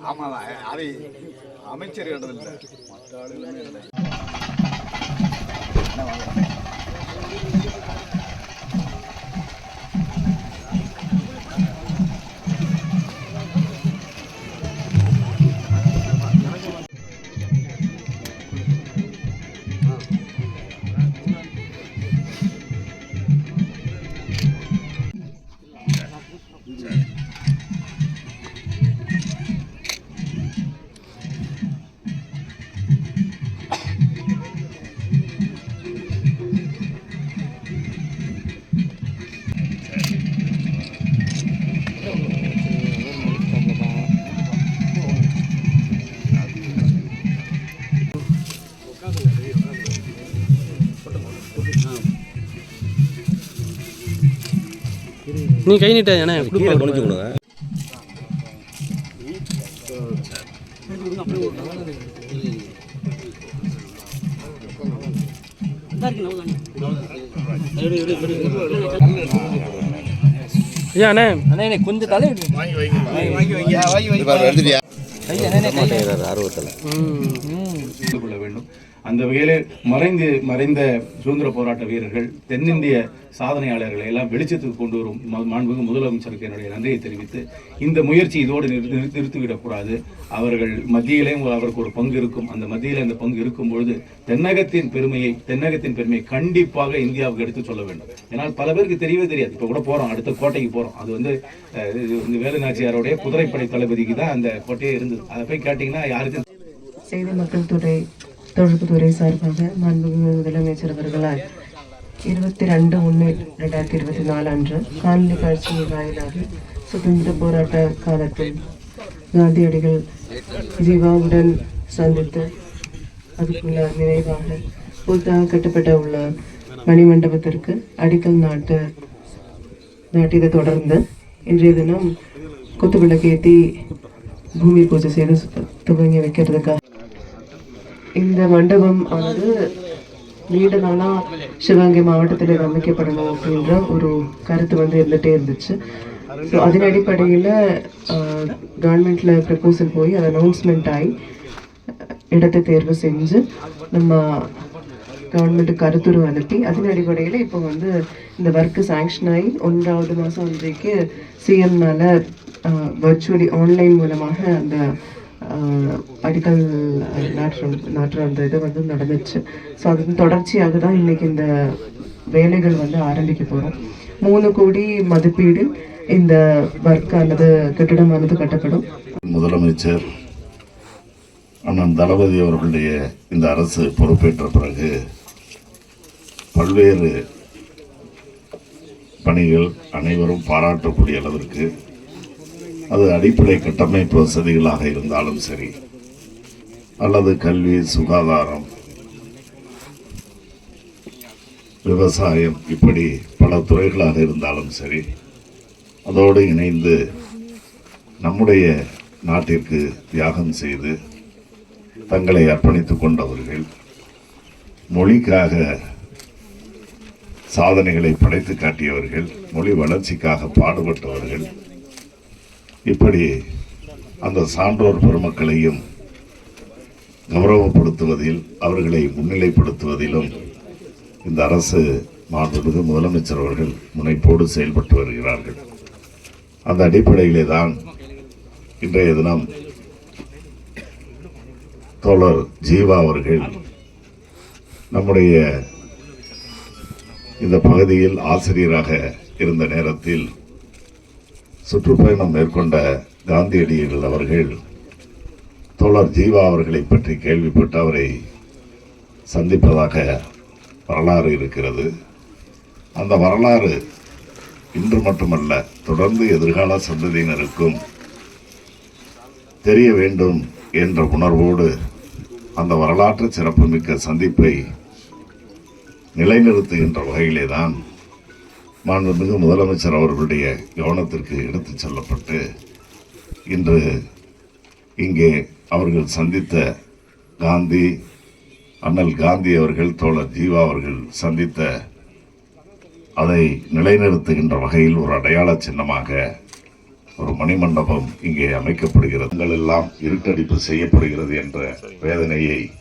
ஆமாம், அது அமைச்சர் இடத்துல மற்ற ஆளுகளுமே இல்லை. நீ கை நீட்ட ஏன்னா குடிச்சு கொடுங்க. அண்ணே கொஞ்சம் தலை வேண்டும். அந்த வகையிலே மறைந்த சுதந்திர போராட்ட வீரர்கள், தென்னிந்திய சாதனையாளர்களை எல்லாம் வெளிச்சத்துக்கு கொண்டு வரும் மாண்புமிகு முதலமைச்சருக்கு என்னுடைய நன்றியை தெரிவித்து, இந்த முயற்சி இதோடு நிறுத்திவிடக்கூடாது. அவர்கள் மத்தியிலேயும் அவருக்கு ஒரு பங்கு இருக்கும். அந்த மத்தியில் அந்த பங்கு இருக்கும் பொழுது தென்னகத்தின் பெருமையை கண்டிப்பாக இந்தியாவுக்கு எடுத்து சொல்ல வேண்டும். ஏன்னால் பல பேருக்கு தெரியவே தெரியாது. இப்போ கூட போகிறோம், அடுத்த கோட்டைக்கு போகிறோம். அது வந்து வேலுநாச்சியாருடைய குதிரைப்படை தளபதிக்கு தான் அந்த கோட்டையே இருந்தது. அதை போய் கேட்டிங்கன்னா யாருக்கும். செய்தி மக்கள் துறை தொடர்புத்துறை சார்பாக மாண்புமிகு முதலமைச்சர் அவர்களால் 22/1/2024 அன்று காணொலி காட்சி வாயிலாக சுதந்திர போராட்ட காலத்தில் காந்தியடிகள் ஜீவாவுடன் சந்தித்து அதுக்குள்ள நினைவாக புதிதாக கட்டப்பட்ட உள்ள மணிமண்டபத்திற்கு அடிக்கல் நாட்டியதை தொடர்ந்து இன்றைய தினம் குத்துவிளக்கேற்றி பூமி பூஜை செய்து துவங்கி வைக்கிறதுக்காக இந்த மண்டபம் ஆனது நீண்ட நாளா சிவகங்கை மாவட்டத்தில் அமைக்கப்படணும் அப்படின்ற ஒரு கருத்து வந்து இருந்துகிட்டே இருந்துச்சு. ஸோ அதன் அடிப்படையில் கவர்மெண்ட்ல ப்ரப்போசல் போய் அது அனௌன்ஸ்மெண்ட் ஆகி இடத்தை தேர்வு செஞ்சு நம்ம கவர்மெண்ட்டுக்கு கருத்துரு அனுப்பி அதன் அடிப்படையில் இப்போ வந்து இந்த ஒர்க்கு சாங்ஷன் ஆகி 1வது மாதம் அன்றைக்கு சிஎம்னால வர்ச்சுவலி ஆன்லைன் மூலமாக அந்த அடிக்கல் நாட்டுற அந்த இது வந்து நடந்துச்சு. ஸோ அதன் தொடர்ச்சியாக தான் இன்னைக்கு இந்த வேலைகள் வந்து ஆரம்பிக்க போகிறோம். 3 கோடி மதிப்பீடு இந்த ஒர்க்கானது கட்டிடமானது கட்டப்படும். முதலமைச்சர் அண்ணன் தளபதி அவர்களுடைய இந்த அரசு பொறுப்பேற்ற பிறகு பல்வேறு பணிகள் அனைவரும் பாராட்டக்கூடிய அளவிற்கு, அது அடிப்படை கட்டமைப்பு வசதிகளாக இருந்தாலும் சரி, அல்லது கல்வி, சுகாதாரம், விவசாயம், இப்படி பல துறைகளாக இருந்தாலும் சரி, அதோடு இணைந்து நம்முடைய நாட்டிற்கு தியாகம் செய்து தங்களை அர்ப்பணித்துக் கொண்டவர்கள், மொழிக்காக சாதனைகளை படைத்து காட்டியவர்கள், மொழி வளர்ச்சிக்காக பாடுபட்டவர்கள், இப்படி அந்த சான்றோர் பெருமக்களையும் கௌரவப்படுத்துவதில், அவர்களை முன்னிலைப்படுத்துவதிலும் இந்த அரசு மாண்புமிகு முதலமைச்சர் அவர்கள் முனைப்போடு செயல்பட்டு வருகிறார்கள். அந்த அடிப்படையிலே தான் இன்றைய தினம் தோழர் ஜீவா அவர்கள் நம்முடைய இந்த பகுதியில் ஆசிரியராக இருந்த நேரத்தில் சுற்றுப்பயணம் மேற்கொண்ட காந்தியடிகள் அவர்கள் தோழர் ஜீவா அவர்களை பற்றி கேள்விப்பட்டு அவரை சந்திப்பதாக வரலாறு இருக்கிறது. அந்த வரலாறு இன்று மட்டுமல்ல, தொடர்ந்து எதிர்கால சந்ததியினருக்கும் தெரிய வேண்டும் என்ற உணர்வோடு அந்த வரலாற்று சிறப்புமிக்க சந்திப்பை நிலைநிறுத்துகின்ற வகையிலே தான் மாண்புமிகு முதலமைச்சர் அவர்களுடைய கவனத்திற்கு எடுத்துச் செல்லப்பட்டு இன்று இங்கே அவர்கள் சந்தித்த அண்ணல் காந்தி அவர்கள், தோழர் ஜீவா அவர்கள் சந்தித்த அதை நிலைநிறுத்துகின்ற வகையில் ஒரு அடையாள சின்னமாக ஒரு மணிமண்டபம் இங்கே அமைக்கப்படுகிறது. எல்லாம் இருட்டடிப்பு செய்யப்படுகிறது என்ற வேதனையை